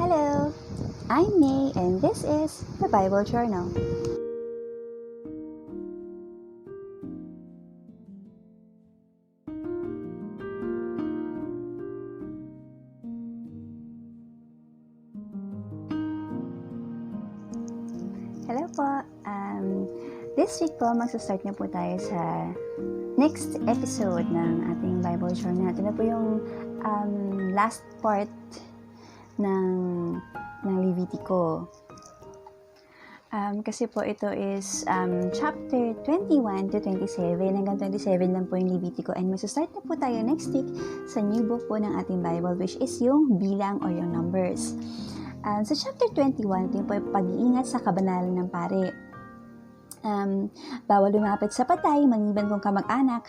Hello, I'm May and this is the Bible Journal. Hello po, this week po magsastart na po tayo sa next episode ng ating Bible Journal. Ito na po yung last part ng Levitico. Kasi po ito is chapter 21 to 27. Hanggang 27 lang po yung Levitico. And magsastart na po tayo next week sa new book po ng ating Bible, which is yung bilang or yung numbers. Sa chapter 21, ito yung po yung pag-iingat sa kabanalan ng pare. Bawal lumapit sa patay, maliban kung kamag-anak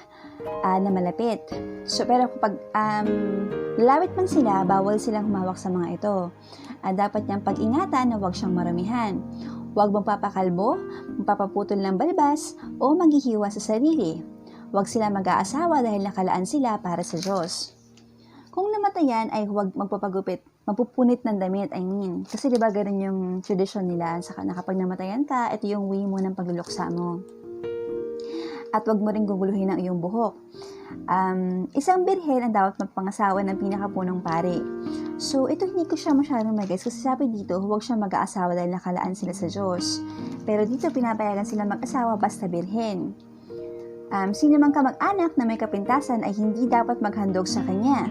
na malapit. So, pero kapag lalapit man sila, bawal silang humawak sa mga ito. Dapat niyang pag-ingatan na huwag siyang maramihan. Huwag magpapakalbo, magpapaputol ng balbas, o maghihiwa sa sarili. Huwag sila mag-aasawa dahil nakalaan sila para sa Diyos. Kung namatayan ay huwag magpapapunit ng damit, Kasi diba ganun yung tradition nila, saka na kapag namatayan ka, ito yung way mo ng pagluluksa mo. At huwag mo rin guguluhin ang iyong buhok. Isang birhen ang dapat magpangasawa ng pinakapunong pare. So, ito hindi ko siya masyadong mag-guess kasi sabi dito, huwag siya mag-aasawa dahil nakalaan sila sa Diyos. Pero dito, pinapayagan sila mag-asawa basta birhen. Sino mang kamag-anak na may kapintasan ay hindi dapat maghandog sa kanya.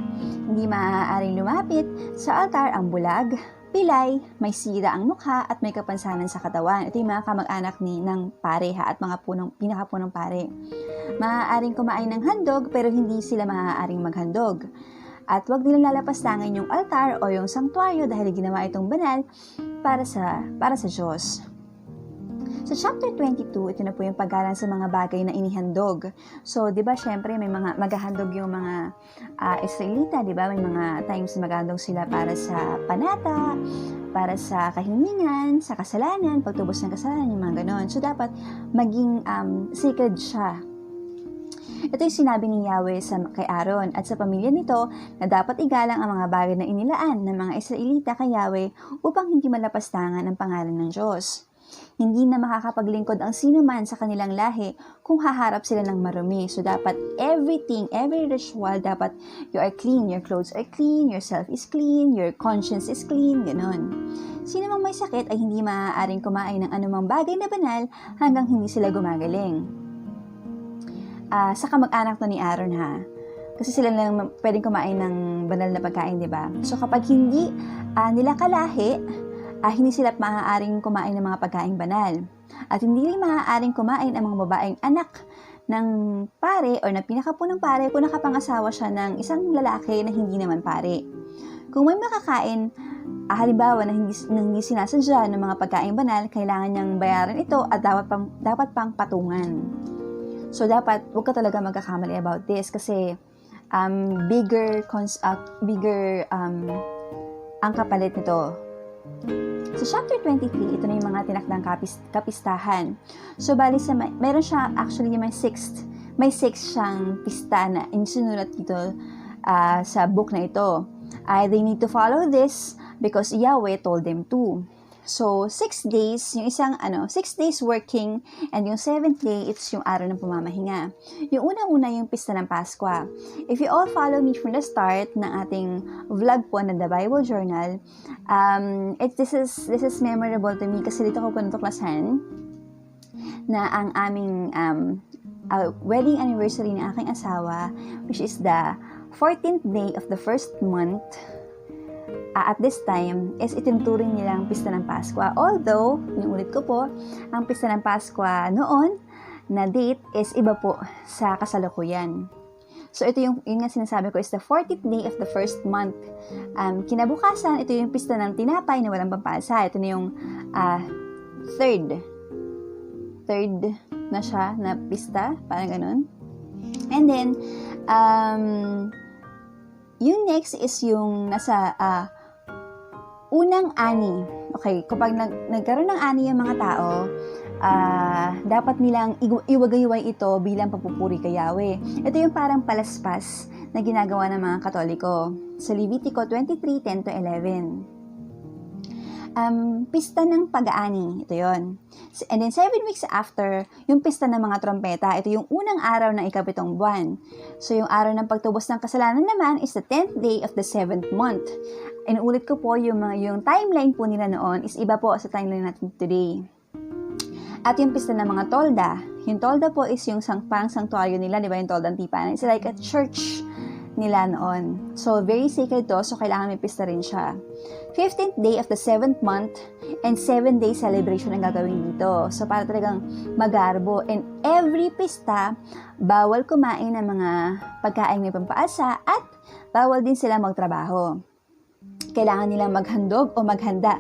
Hindi maaaring lumapit sa altar ang bulag, pilay, may sira ang mukha at may kapansanan sa katawan. Ito yung mga kamag-anak ng pare at mga pinakapunong pare. Maaaring kumain ng handog pero hindi sila maaaring maghandog. At huwag nilang lalapastangan yung altar o yung sanktuaryo dahil ginawa itong banal para sa Diyos. Sa chapter 22, ito na po yung paggalang sa mga bagay na inihandog. So, di ba, syempre, may mga maghahandog yung mga Israelita, di ba? May mga times na maghahandog sila para sa panata, para sa kahilingan, sa kasalanan, pagtubos ng kasalanan, yung mga ganon. So, dapat maging sacred siya. Ito yung sinabi ni Yahweh kay Aaron at sa pamilya nito na dapat igalang ang mga bagay na inilaan ng mga Israelita kay Yahweh upang hindi malapastangan ang pangalan ng Diyos. Hindi na makakapaglingkod ang sino man sa kanilang lahi kung haharap sila ng marumi. So, dapat every ritual, dapat you are clean, your clothes are clean, yourself is clean, your conscience is clean, ganon. Sino mang may sakit ay hindi maaaring kumain ng anumang bagay na banal hanggang hindi sila gumagaling. Sa kamag-anak to ni Aaron kasi sila lang pwedeng kumain ng banal na pagkain, di ba? So, kapag hindi nila kalahi, hindi sila maaaring kumain ng mga pagkain banal. At hindi rin maaaring kumain ang mga babaeng anak ng pare o na pinakapunong pare kung nakapangasawa siya ng isang lalaki na hindi naman pare. Kung may makakain, halimbawa na hindi sinasadya ng mga pagkain banal, kailangan niyang bayaran ito at dapat pang patungan. So, dapat huwag ka talaga magkakamali about this kasi bigger ang kapalit nito. Sa chapter 23, ito na yung mga tinakdang kapistahan. So, bali meron siya, actually, may six siyang pista na insinulat dito sa book na ito. They need to follow this because Yahweh told them to. So, 6 days, yung 6 days working, and yung 7th day, it's yung araw ng pumamahinga. Yung unang-una yung pista ng Pasko. If you all follow me from the start ng ating vlog po na The Bible Journal, this is memorable to me kasi dito ko po natuklasan na ang aming wedding anniversary ng aking asawa, which is the 14th day of the first month, at this time, is itinuturing nilang pista ng Pasko. Although, inuulit ko po, ang pista ng Pasko noon na date is iba po sa kasalukuyan. So, ito yung nga sinasabi ko is the 14th day of the first month. Kinabukasan, ito yung pista ng tinapay na walang pampasa. Ito na yung third na siya na pista, parang ganun. And then, yung next is yung nasa unang ani. Okay, kapag nagkaroon ng ani yung mga tao, dapat nilang iwagayway ito bilang papupuri kay Yahweh. Ito yung parang palaspas na ginagawa ng mga Katoliko sa Levitico 23:10-11. Pista ng pag-aani, ito yon. And then 7 weeks after, yung pista ng mga trompeta, ito yung unang araw ng ikapitong buwan. So yung araw ng pagtubos ng kasalanan naman is the 10th day of the 7th month. Inuulit ko po yung timeline po nila noon is iba po sa timeline natin today. At yung pista ng mga tolda, yung tolda po is yung parang sanctuaryo nila, di ba yung toldang tipanan? It's like a church nila noon. So, very sacred to, so kailangan may pista rin siya. 15th day of the 7th month and 7-day celebration ang gagawin dito. So, para talagang magarbo. And every pista, bawal kumain ng mga pagkain may pampaasa at bawal din sila magtrabaho. Kailangan nilang maghandog o maghanda.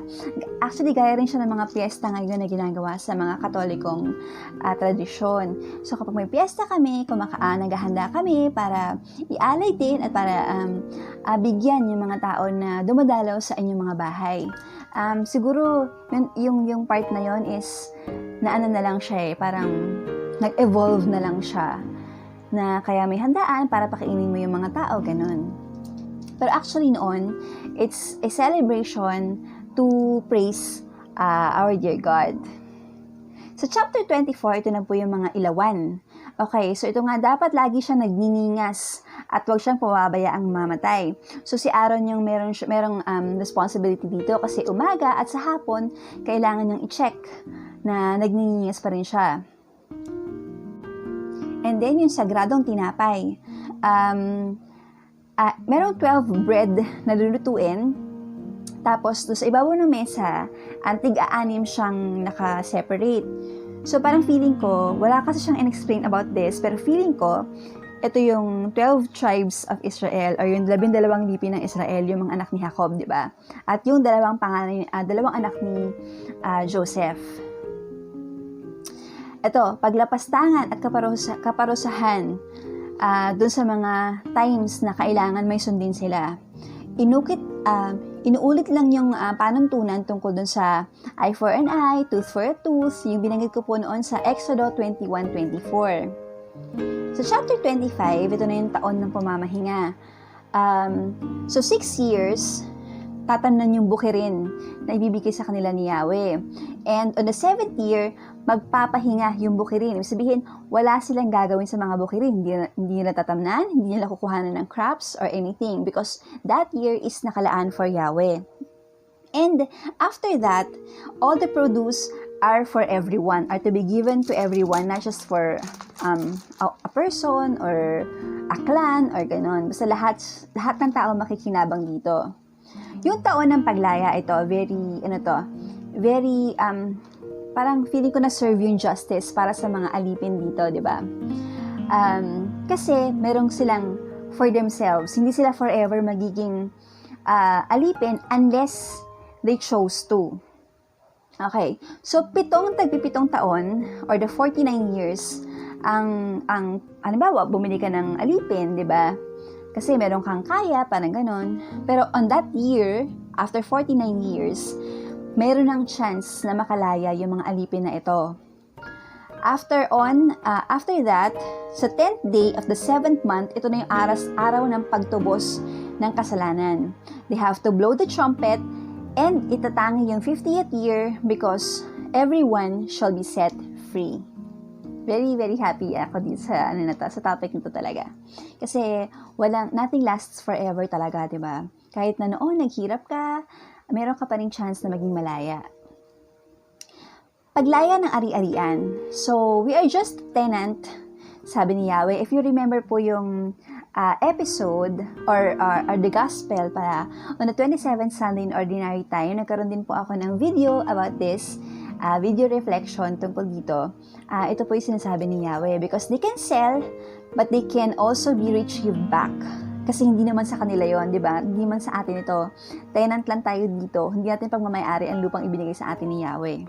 Actually, gaya rin siya ng mga piyesta ngayon na ginagawa sa mga katolikong tradisyon. So, kapag may piyesta kami, naghahanda kami para ialay din at para bigyan yung mga tao na dumadalaw sa inyong mga bahay. Siguro, yung part na yon is, na lang siya parang nag-evolve na lang siya. Na kaya may handaan para pakainin mo yung mga tao, ganun. Pero actually noon, it's a celebration to praise our dear God. Sa chapter 24, ito na po yung mga ilawan. Okay, so ito nga dapat lagi siya nagniningas at huwag siyang pababayaang mamatay. So si Aaron yung merong responsibility dito kasi umaga at sa hapon, kailangan niyang i-check na nagniningas pa rin siya. And then yung sagradong tinapay. Merong 12 bread na lulutuin. Tapos, doon sa ibabaw ng mesa, tig-aanim siyang naka-separate. So, parang feeling ko, wala kasi siyang in-explain about this, pero feeling ko, ito yung 12 tribes of Israel, or yung 12 lipi ng Israel, yung mga anak ni Jacob, di ba? At yung dalawang anak ni Joseph. Ito, paglapastangan at kaparusahan, doon sa mga times na kailangan may sundin sila. Inuulit lang yung panuntunan tungkol doon sa eye for an eye, tooth for a tooth, yung binanggit ko po noon sa Exodo 21:24. Sa chapter 25, ito na yung taon ng pamamahinga. So 6 years, tatamnan yung bukirin na ibibigay sa kanila ni Yahweh. And on the 7th year, magpapahinga yung bukirin. Ibig sabihin, wala silang gagawin sa mga bukirin. Hindi nila tatamnan, hindi nila kukuhanan ng crops or anything because that year is nakalaan for Yahweh. And after that, all the produce are for everyone, are to be given to everyone, not just for a person or a clan or ganon. Basta lahat ng tao makikinabang dito. Yung taon ng paglaya, ito, very, parang feeling ko na serve yung justice para sa mga alipin dito, di ba? Kasi merong silang for themselves, hindi sila forever magiging alipin unless they chose to. Okay, so 7 taon, or the 49 years, halimbawa, bumili ka ng alipin, di ba? Kasi meron kang kaya, parang ganon. Pero on that year, after 49 years, meron ng chance na makalaya yung mga alipin na ito. After that, sa 10th day of the 7th month, ito na yung araw ng pagtubos ng kasalanan. They have to blow the trumpet and itatangi yung 50th year because everyone shall be set free. Very, very happy ako dito sa topic nito talaga. Kasi nothing lasts forever talaga, 'di ba? Kahit na noon naghirap ka, meron ka pa ring chance na maging malaya. Paglaya ng ari-arian. So, we are just tenant, sabi ni Yahweh. If you remember po yung episode or the gospel para on the 27th Sunday in Ordinary Time, nagkaroon din po ako ng video about this, video reflection tungkol dito. Ito po yung sinasabi ni Yahweh, because they can sell, but they can also be retrieved back. Kasi hindi naman sa kanila yon, di ba? Hindi man sa atin ito. Tenant lang tayo dito. Hindi natin pagmamayari ang lupang ibinigay sa atin ni Yahweh.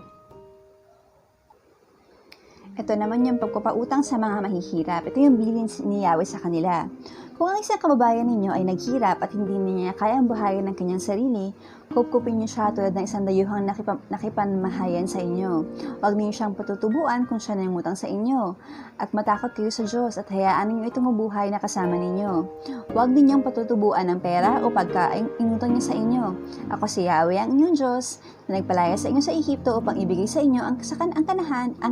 Ito naman yung pagpapautang sa mga mahihirap. Ito yung bilin ni Yahweh sa kanila. Kung ang isang kababayan ninyo ay naghirap at hindi niya kayang buhayin ng kanyang sarili, kupkupin niyo siya tulad ng isang dayuhang nakipanmahayan sa inyo. Huwag niyo siyang patutubuan kung siya nangungutang sa inyo. At matakot kayo sa Diyos at hayaan ninyo itong mabuhay na kasama ninyo. Huwag ninyong patutubuan ng pera o pagkain inutang niya sa inyo. Ako si Yahweh ang inyong Diyos na nagpalaya sa inyo sa Ehipto upang ibigay sa inyo ang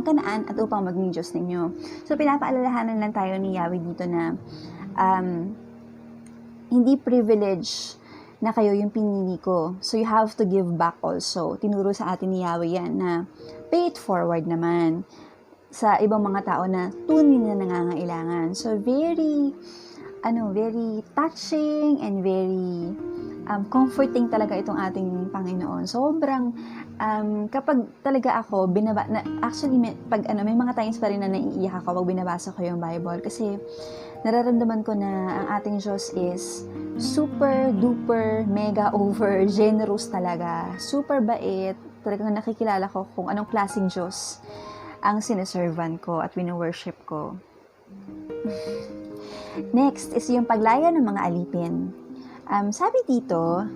Kanaan at upang maging Diyos ninyo. So pinapaalalahanan lang tayo ni Yahweh dito na hindi privilege na kayo yung pinili ko. So, you have to give back also. Tinuro sa atin ni Yahweh yan na pay it forward naman sa ibang mga tao na tunay na nangangailangan. So, very touching and very comforting talaga itong ating Panginoon. Sobrang, kapag talaga ako, actually, may mga times pa rin na naiiyak ako pag binabasa ko yung Bible. Kasi, nararamdaman ko na ang ating Diyos is super, duper, mega, over, generous talaga. Super bait. Talagang nakikilala ko kung anong klaseng Diyos ang sineservan ko at wino-worship ko. Next is yung paglaya ng mga alipin. Sabi dito,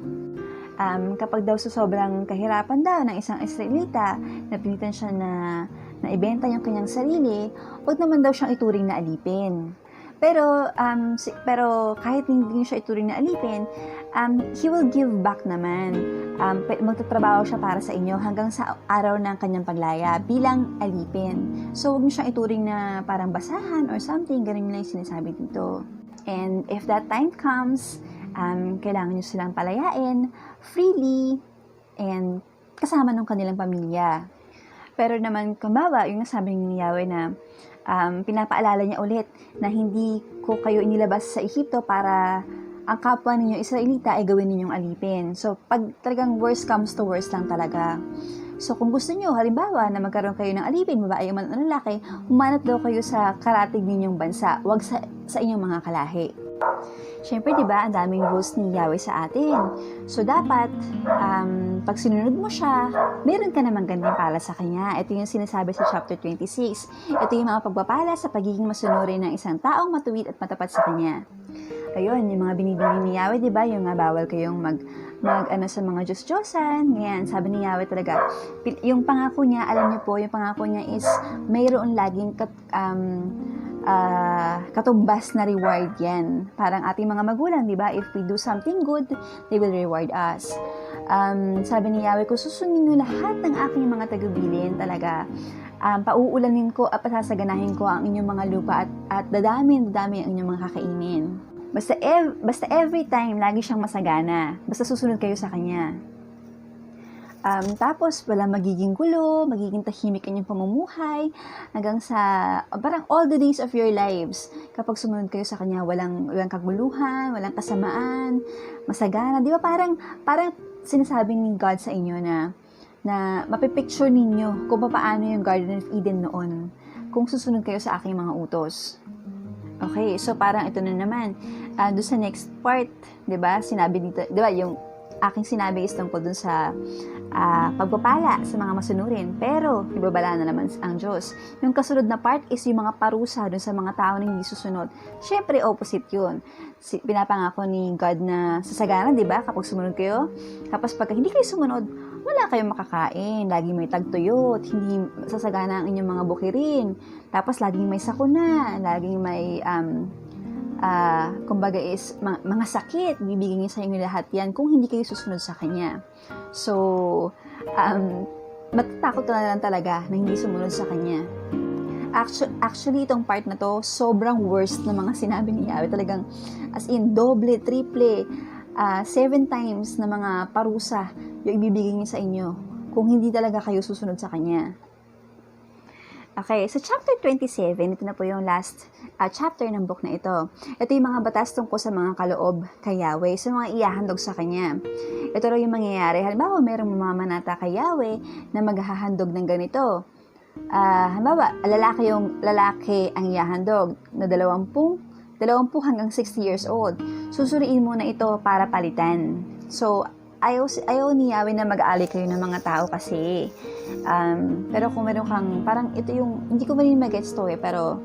kapag daw sa sobrang kahirapan daw ng isang Israelita, napilitan siya na ibenta yung kanyang sarili, huwag naman daw siyang ituring na alipin. Pero kahit hindi siya ituring na alipin, he will give back naman. Magtatrabaho siya para sa inyo hanggang sa araw ng kanyang paglaya bilang alipin. So, huwag niyo siyang ituring na parang basahan or something, ganun lang yung sinasabi dito. And if that time comes, kailangan niyo silang palayain freely and kasama ng kanilang pamilya. Pero naman, kumbawa, yung nasabi ni Yahweh na pinapaalala niya ulit na hindi ko kayo inilabas sa Ehipto para ang kapwa ninyo Israelita ay gawin ninyong alipin. So, pag talagang worst comes to worst lang talaga. So, kung gusto niyo, halimbawa, na magkaroon kayo ng alipin, babae man o lalaki, humanap daw kayo sa karatig ninyong bansa, wag sa inyong mga kalahi. Siyempre, di ba, ang daming rules ni Yahweh sa atin. So, dapat, pag sinunod mo siya, meron ka naman gantimpala sa kanya. Ito yung sinasabi sa chapter 26. Ito yung mga pagpapala sa pagiging masunurin ng isang taong matuwid at matapat sa kanya. Ayun, yung mga binibigay ni Yahweh, di ba, yung bawal kayong sa mga Diyos-Diyosan. Ngayon, sabi ni Yahweh talaga, yung pangako niya, alam niyo po, yung pangako niya is mayroon laging katumbas na reward yan. Parang ating mga magulang, di ba? If we do something good, they will reward us. Sabi ni Yahweh, kung susundin nyo lahat ng aking mga tagubilin, talaga, pauulanin ko at pasasaganahin ko ang inyong mga lupa at dadami ang inyong mga kakainin. Basta every time, lagi siyang masagana. Basta susunod kayo sa Kanya. Tapos, wala magiging gulo, magiging tahimik inyong pamumuhay, hanggang sa, parang all the days of your lives, kapag sumunod kayo sa Kanya, walang kaguluhan, walang kasamaan, masagana. Di ba parang sinasabi ni God sa inyo na mapipicture ninyo kung paano yung Garden of Eden noon, kung susunod kayo sa aking mga utos. Okay, so parang ito na naman, doon sa next part, di ba, sinabi dito, di ba, yung aking sinabi is tungkol dun sa pagpapala sa mga masunurin. Pero, ibabala na naman ang Diyos. Yung kasunod na part is yung mga parusa dun sa mga tao na hindi susunod. Siyempre, opposite yun. Pinapangako ni God na sasagaran, di ba? Kapag sumunod kayo. Tapos, pagka hindi kayo sumunod, wala kayong makakain. Laging may tagtuyot. Hindi sasagana ang inyong mga bukirin. Tapos, laging may sakuna. Laging may kumbaga is mga sakit, bibigyan niya sa inyo lahat yan kung hindi kayo susunod sa Kanya. So, matatakot na lang talaga na hindi sumunod sa Kanya. Actually, itong part na to, sobrang worst na mga sinabi ni Yahweh. Talagang, as in, doble, triple, 7 times na mga parusa yung ibibigay niya sa inyo kung hindi talaga kayo susunod sa Kanya. Okay, sa chapter 27, ito na po yung last chapter ng book na ito. Ito yung mga batas tungkol sa mga kaloob kay Yahweh, sa mga ihahandog sa Kanya. Ito raw yung mangyayari. Halimbawa, mayroong mamamanata kay Yahweh na maghahandog ng ganito. Halimbawa, lalaki ang ihahandog na 20 hanggang 60 years old. Susuriin muna ito para palitan. So, ayaw ni Yahweh na mag-aali kayo ng mga tao kasi. Pero kung meron kang, parang ito yung, hindi ko rin mag-gets to pero,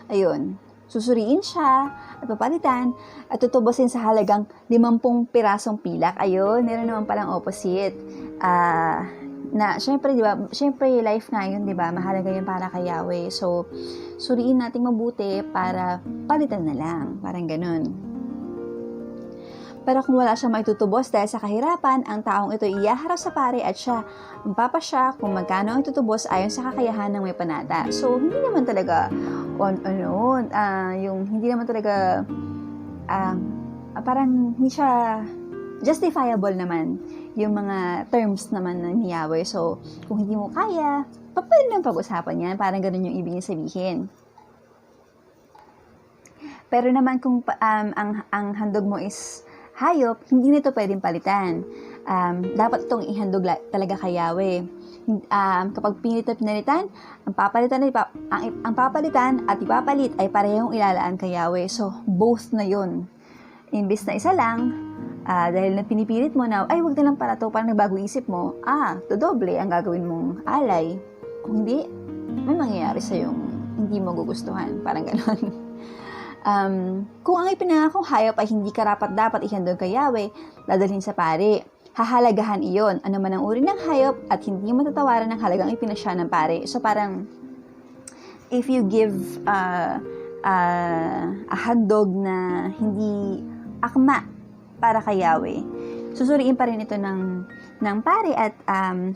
ayun. susuriin siya at papalitan at tutubusin sa halagang 50 pirasong pilak. Ayun, meron naman palang opposite. Na syempre, di ba? Syempre, life nga yun, di ba? Mahalaga yun para kay Yahweh. So, suriin natin mabuti para palitan na lang. Parang ganun. Pero kung wala siyang maitutubos dahil sa kahirapan, ang taong ito iyaharap sa pare at siya ang papasya kung magkano ang itutubos ayon sa kakayahan ng may panata. So, hindi naman talaga hindi naman talaga parang hindi siya justifiable naman yung mga terms naman ni Yahweh. So, kung hindi mo kaya, pwede lang pag-usapan yan. Parang ganun yung ibig sabihin. Pero naman kung ang handog mo is hayop, hindi nito pwedeng palitan. Dapat itong ihandog talaga kay Yahweh. Kapag pinalitan, ang papalitan at ipapalit ay parehong ilalaan kay Yahweh. So, both na yun. Imbis na isa lang, dahil na pinipilit mo na, ay, wag na lang para to, parang nagbago isip mo, dodoble ang gagawin mong alay. Kung hindi, may mangyayari sa'yo hindi mo gugustuhan. Parang gano'n. Kung ang ipinangakong hayop ay hindi karapat-dapat ihandog kay Yahweh, dadalhin sa pare. Hahalagahan iyon, ano man ang uri ng hayop at hindi matatawaran ng halagang ipinasya ng pare. So parang, if you give a handog na hindi akma para kay Yahweh, susuriin pa rin ito ng pare at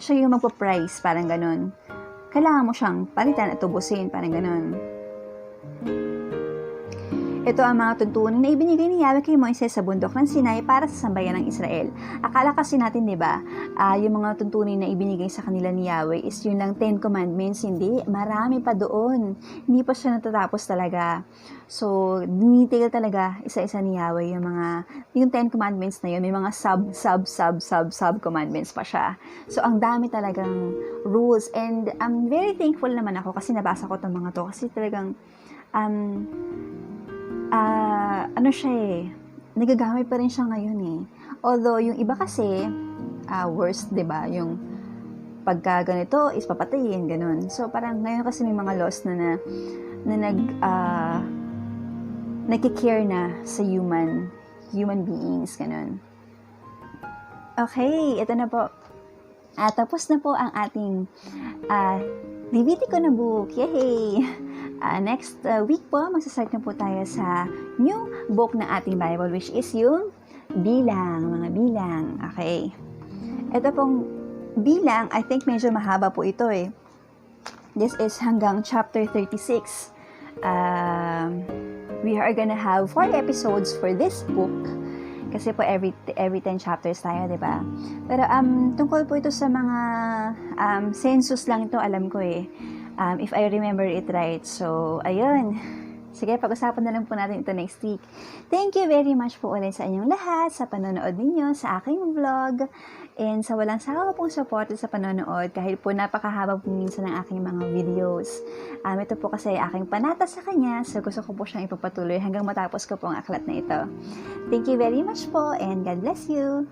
siya yung magpa-price, parang ganun. Kailangan mo siyang palitan at tubusin, parang ganun. Ito ang mga tuntunin na ibinigay ni Yahweh kay Moises sa bundok ng Sinai para sa sambayan ng Israel. Akala kasi natin, di ba, yung mga tuntunin na ibinigay sa kanila ni Yahweh is yun lang 10 commandments. Hindi, marami pa doon. Hindi pa siya natatapos talaga. So, dinitigil talaga isa-isa ni Yahweh yung 10 commandments na yun. May mga sub commandments pa siya. So, ang dami talagang rules. And I'm very thankful naman ako kasi nabasa ko itong mga to. Kasi talagang, nagagamit pa rin siya ngayon eh. Although, yung iba kasi, worst, diba? Yung pagka ganito is papatayin, ganun. So, parang ngayon kasi may mga laws na nagki-care na sa human beings, ganun. Okay, ito na po. Tapos na po ang ating Levitico na book. Yay! Next week po, magsasart na po tayo sa new book ng ating Bible, which is yung bilang, mga bilang. Okay. Ito pong bilang, I think medyo mahaba po ito eh. This is hanggang chapter 36. We are gonna have 4 episodes for this book. Kasi po every 10 chapters tayo, di ba? Pero tungkol po ito sa mga census lang ito, alam ko eh. If I remember it right. So, ayun. Sige, pag-usapan na lang po natin ito next week. Thank you very much po ulit sa inyong lahat, sa panonood ninyo, sa aking vlog, and sa walang sawa pong support sa panonood, kahit po napakahaba po minsan ng aking mga videos. Ito po kasi aking panata sa kanya, so gusto ko po siyang ipagpatuloy hanggang matapos ko po ang aklat na ito. Thank you very much po, and God bless you!